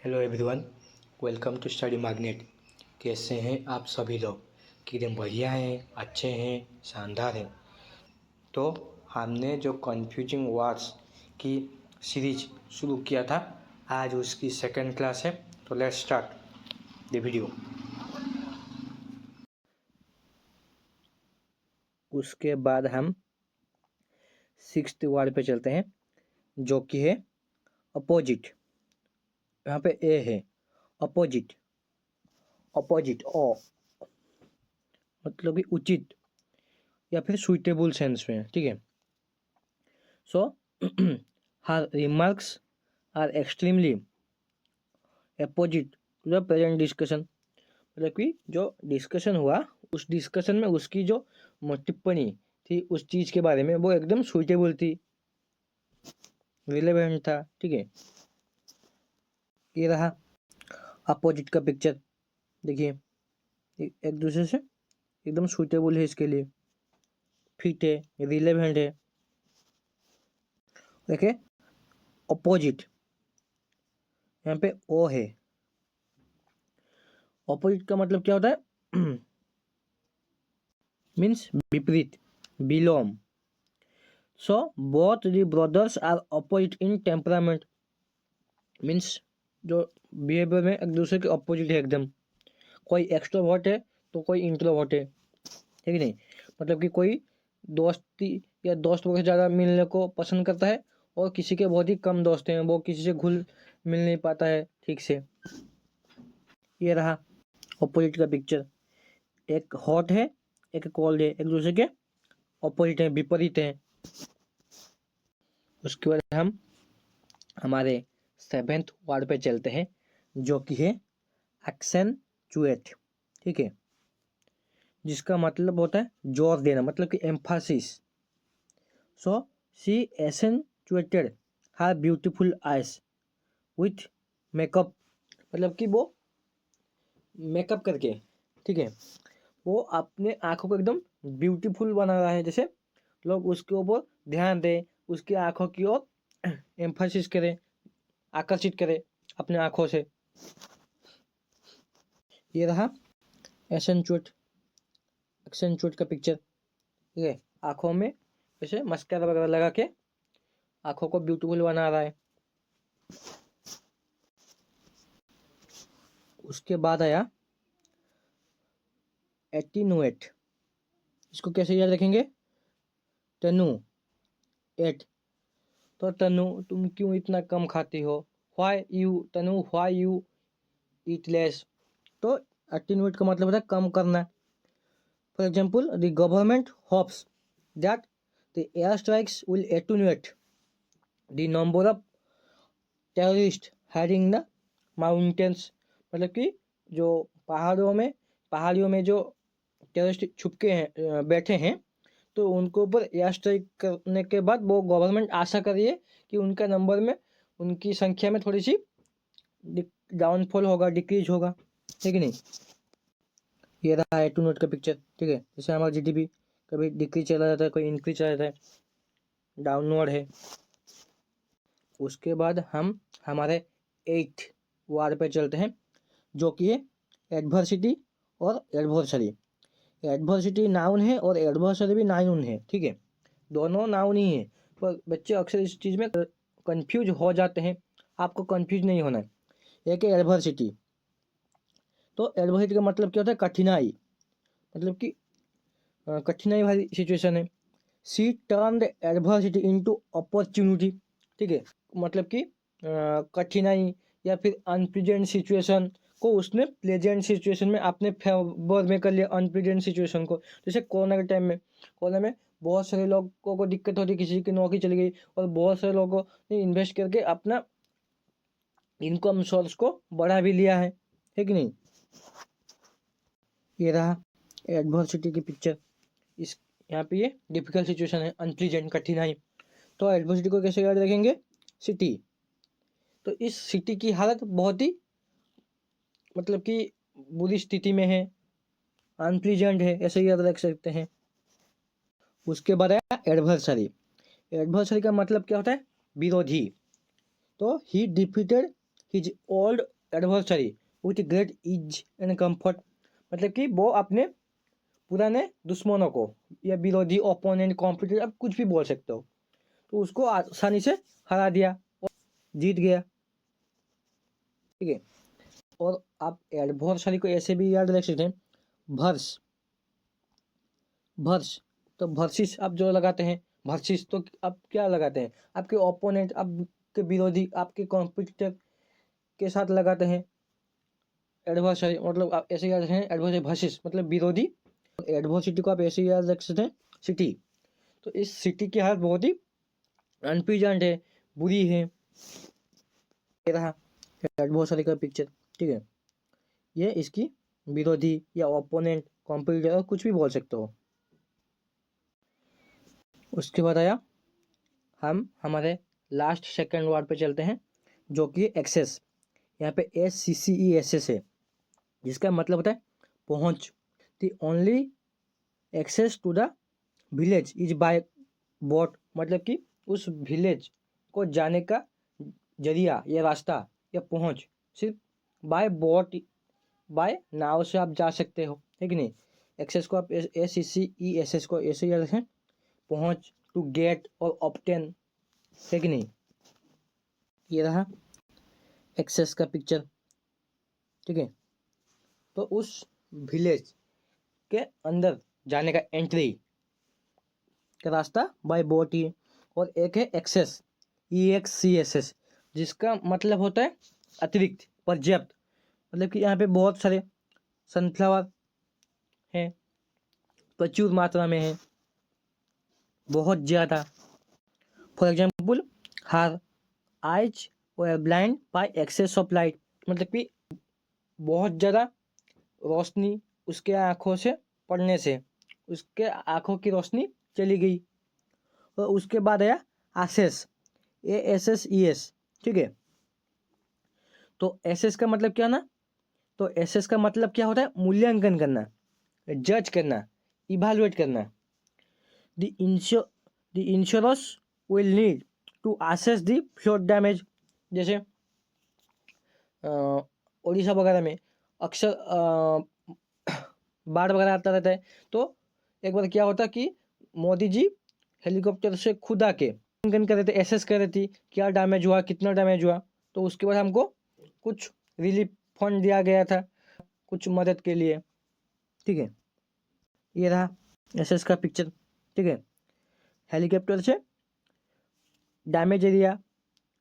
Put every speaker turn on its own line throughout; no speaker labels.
Hello everyone, welcome to study magnet. कैसे हैं आप सभी लोग? कि एकदम बढ़िया हैं, अच्छे हैं, शानदार हैं। तो हमने जो कन्फ्यूजिंग वर्ड्स की सीरीज शुरू किया था, आज उसकी सेकंड क्लास है। तो लेट्स स्टार्ट द वीडियो। उसके बाद हम सिक्स्थ वर्ड पे चलते हैं, जो कि है अपोजिट। यहाँ पे ए है, अपोजिट। अपोजिट ओ मतलब कि उचित या फिर सुइटेबल सेंस में, ठीक है। So her remarks are extremely opposite to the present discussion. मतलब कि जो डिस्कशन हुआ, उस डिस्कशन में उसकी जो टिप्पणी थी उस चीज के बारे में, वो एकदम सुइटेबल थी, रिलेवेंट था, ठीक है। ये रहा अपोजिट का पिक्चर, देखिए एक दूसरे से एकदम सुइटेबल है, इसके लिए फिट है, रिलेवेंट है। देखिए अपोजिट, यहाँ पे ओ है। अपोजिट का मतलब क्या होता है? मीन्स विपरीत, बिलोम। So both the brothers are opposite in temperament. Means जो बिहेवियर में एक दूसरे के अपोजिट है एकदम। कोई एक्सट्रोवर्ट है तो कोई इंट्रोवर्ट है कि नहीं। मतलब कि कोई दोस्ती या दोस्त वगैरह ज़्यादा मिलने को पसंद करता है, और किसी के बहुत ही कम दोस्त हैं, वो किसी से घुल मिल नहीं पाता है ठीक से। ये रहा अपोजिट का पिक्चर। एक हॉट है, एक कोल्ड है, एक दूसरे के अपोजिट है, विपरीत है। उसके बाद हम हमारे सेवेंथ वर्ड पे चलते हैं, जो कि है एक्सेंचुएट, ठीक है। जिसका मतलब होता है जोर देना, मतलब कि emphasis. So she accentuated her beautiful eyes with makeup. मतलब कि वो मेकअप करके, ठीक है, वो अपने आँखों को एकदम ब्यूटीफुल बना रहा है, जैसे लोग उसके ऊपर ध्यान दें, उसकी आँखों की ओर एम्फासिस करें, आकर्षित करें अपने आँखों से। ये रहा एसेंचुएट, एक्सेंचुएट का पिक्चर, ठीक है। आँखों में जैसे मस्कारा वगैरह लगा के आँखों को ब्यूटीफुल बना रहा है। उसके बाद आया एटीनुएट। इसको कैसे याद रखेंगे? तनु एट, तो तनु तुम क्यों इतना कम खाती हो? Why you Tanu, why you eat less. तो एटीनुएट का मतलब होता है कम करना। For example, the government hopes that the air strikes will attenuate the number of terrorist hiding the mountains. मतलब कि जो पहाड़ियों में जो टेररिस्ट छुपके हैं, बैठे हैं, तो उनके ऊपर एयर स्ट्राइक करने के बाद वो गवर्नमेंट आशा कर रही है कि उनका नंबर में, उनकी संख्या में थोड़ी सी डाउनफॉल होगा, डिक्रीज होगा, है कि नहीं। ये रहा है टू नोट का पिक्चर, ठीक है। जैसे हमारा जीडीपी कभी डिक्रीज चला जाता है, कोई इंक्रीज चला जाता है, डाउनवर्ड है। उसके बाद हम हमारे 8th वार्ड पे चलते हैं, जो कि है एडवर्सिटी और एडवर्सरी। एडवर्सिटी नाउन है और एडवर्सरी भी नाउन है, ठीक है। दोनों नाउन ही है, पर बच्चे अक्सर इस चीज़ में कंफ्यूज हो जाते हैं। आपको कंफ्यूज नहीं होना है। एक है एडवर्सिटी, तो एडवर्सिटी का मतलब क्या होता है? कठिनाई, मतलब कि कठिनाई वाली सिचुएशन है। सी टर्न एडवर्सिटी इनटू अपॉर्चुनिटी, ठीक है। मतलब कि कठिनाई या फिर अनप्रेजेंट सिचुएशन को उसने प्लेजेंट सिचुएशन में अपने फेवर में कर लिया, अनप्रेजेंट सिचुएशन को। जैसे कोरोना के टाइम में, कोरोना में बहुत सारे लोगों को दिक्कत होती, किसी की नौकरी चली गई, और बहुत सारे लोगों ने इन्वेस्ट करके अपना इनकम सोर्स को बढ़ा भी लिया है कि नहीं। ये रहा एडवर्सिटी की पिक्चर। इस यहाँ पे ये डिफिकल्ट सिचुएशन है, अनप्लीजेंट, कठिनाई। तो एडवर्सिटी को कैसे याद रखेंगे? सिटी। तो इस सिटी की हालत बहुत ही, मतलब कि बुरी स्थिति में है, अनप्लीजेंट है, ऐसे याद रख सकते हैं। उसके बाद आया एडवर्सरी। एडवर्सरी का मतलब क्या होता है? विरोधी। तो he defeated his old adversary with great ease and comfort, मतलब कि वो अपने पुराने दुश्मनों को या विरोधी ओपोनेंट कॉम्पिटिटर, अब कुछ भी बोल सकते हो, तो उसको आसानी से हरा दिया और जीत गया। ठीक है, और आप एडवर्सरी को ऐसे भी याद रख सकते हैं, भर्स, भर्स, तो भर्सिस आप जो लगाते हैं, भर्सिस तो आप क्या लगाते हैं, आपके ओपोनेंट, आपके विरोधी, आपके कॉम्पिटिटर के साथ लगाते हैं एडवर्सरी, मतलब आप ऐसे याद रखें एडवर्सरी वर्सेस मतलब विरोधी। एडवर्सिटी को आप ऐसे याद रख सकते हैं सिटी, तो इस सिटी की हालत बहुत ही अनप्लीजेंट है, बुरी है। ये रहा एडवर्सरी का पिक्चर। ठीक है, ये इसकी विरोधी या ओपोनेंट कॉम्पिटिटर कुछ भी बोल सकते हो। उसके बाद आया हम हमारे लास्ट सेकंड वर्ड पे चलते हैं, जो कि एक्सेस। यहाँ पे SCCESS है, जिसका मतलब होता है पहुंच। The only access to the village is by boat, मतलब कि उस विलेज को जाने का जरिया या रास्ता या पहुंच सिर्फ बाय बोट, बाय नाव से आप जा सकते हो, है कि नहीं। एक्सेस को आप SCCESS को ऐसे याद रखें, पहुंच, टू गेट और ऑब्टेन, है कि नहीं। ये रहा एक्सेस का पिक्चर। ठीक है, तो उस विलेज के अंदर जाने का एंट्री का रास्ता बाय बोट ही है। और एक है एक्सेस, EXCSS, जिसका मतलब होता है अतिरिक्त, पर्याप्त, मतलब कि यहाँ पे बहुत सारे सनफ्लावर हैं, प्रचुर मात्रा में है, बहुत ज़्यादा। For example, her eyes were blind bye access of light, मतलब कि बहुत ज़्यादा रोशनी उसके आँखों से पड़ने से उसके आँखों की रोशनी चली गई। और उसके बाद आया ASSES, ASSES। ठीक है, तो एसेस का मतलब क्या ना, तो एसेस का मतलब क्या होता है, मूल्यांकन करना, जज करना, इवेलुएट करना। The insurers will need to assess the flood damage. जैसे उड़ीसा वगैरह में अक्सर बाढ़ वगैरह आता रहता है, तो एक बार क्या होता कि मोदी जी हेलीकॉप्टर से खुद आके मूल्यांकन कर रहे थे, एसेस कर रही थी क्या डैमेज हुआ, कितना डैमेज हुआ, तो उसके बाद हमको कुछ रिलीफ फंड दिया गया था कुछ मदद के लिए। ठीक है, ये रहा एसेस का पिक्चर। ठीक है, हेलीकॉप्टर से डैमेज एरिया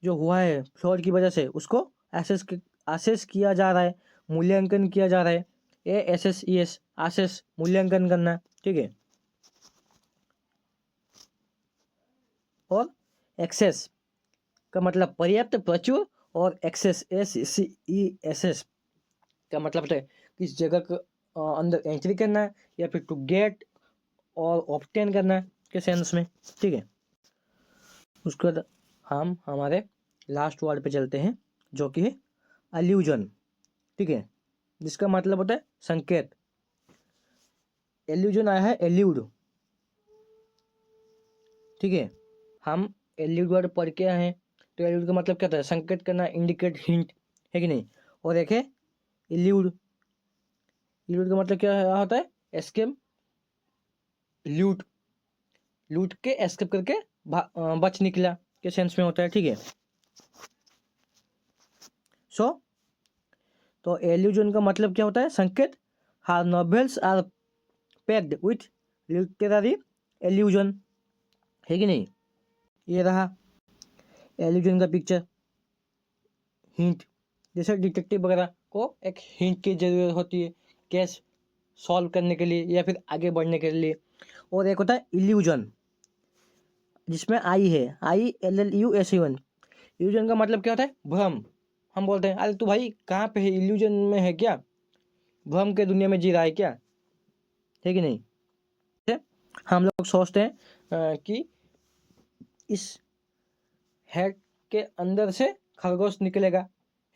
जो हुआ है फ्लड की वजह से, उसको असेस किया जा रहा है, मूल्यांकन किया जा रहा है। ASSES, असेस, मूल्यांकन करना। ठीक है, और एक्सेस का मतलब पर्याप्त, प्रचुर, और एक्सेस SCCESS का मतलब होता है किस जगह के अंदर एंट्री करना है या फिर टू गेट और ऑब्टेन करना के सेंस में। ठीक है, उसके बाद हम हमारे लास्ट वर्ड पे चलते हैं, जो कि है अल्यूजन। ठीक है, जिसका मतलब होता है संकेत। एल्यूजन आया है एल्यूड। ठीक है, हम एल्यूड वर्ड पढ़ के आए हैं, तो एल्यूड का मतलब क्या होता है, संकेत करना, इंडिकेट, हिंट, है कि नहीं। और एक है इल्यूड, इल्यूड का मतलब क्या होता है, एस्केप, लूट, लूट के एस्केप करके बच निकला के सेंस में होता है। ठीक है, सो तो एल्यूजन का मतलब क्या होता है, संकेत। Her novels are packed with literary allusion, है कि नहीं। ये रहा एल्यूजन का पिक्चर। हिंट, जैसे डिटेक्टिव वगैरह को एक हिंट की जरूरत होती है केस सॉल्व करने के लिए या फिर आगे बढ़ने के लिए। और एक होता है इल्यूजन, जिसमें आई है, ILLUSEN। इल्यूजन का मतलब क्या होता है, भ्रम। हम बोलते हैं अरे तू भाई कहाँ पे है, इल्यूजन में है क्या, भ्रम के दुनिया में जी रहा है क्या, है कि नहीं। हम लोग सोचते हैं कि इस हेड के अंदर से खरगोश निकलेगा,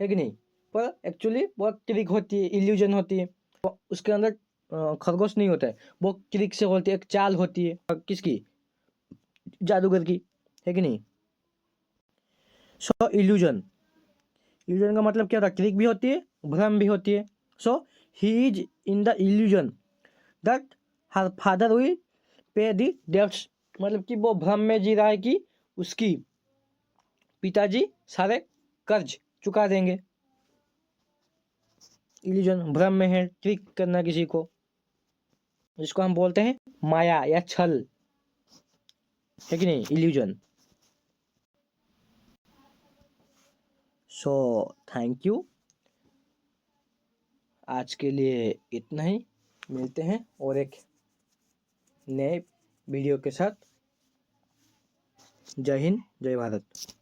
है कि नहीं, पर एक्चुअली बहुत ट्रिक होती है, इल्यूजन होती है। तो उसके अंदर खरगोश नहीं होता है, वो ट्रिक से होती है, एक चाल होती है, किसकी, जादूगर की, है कि नहीं। सो इल्यूजन, इल्यूजन का मतलब क्या होता है? ट्रिक भी होती है, भ्रम भी होती है। So he is in the illusion that her father will pay the debts, मतलब कि वो भ्रम में जी रहा है कि उसकी पिताजी सारे कर्ज चुका देंगे। इल्यूजन भ्रम में है, ट्रिक करना किसी को, जिसको हम बोलते हैं माया या छल, है कि नहीं, इल्यूजन। सो थैंक यू, आज के लिए इतना ही। मिलते हैं और एक नए वीडियो के साथ। जय हिंद, जय भारत।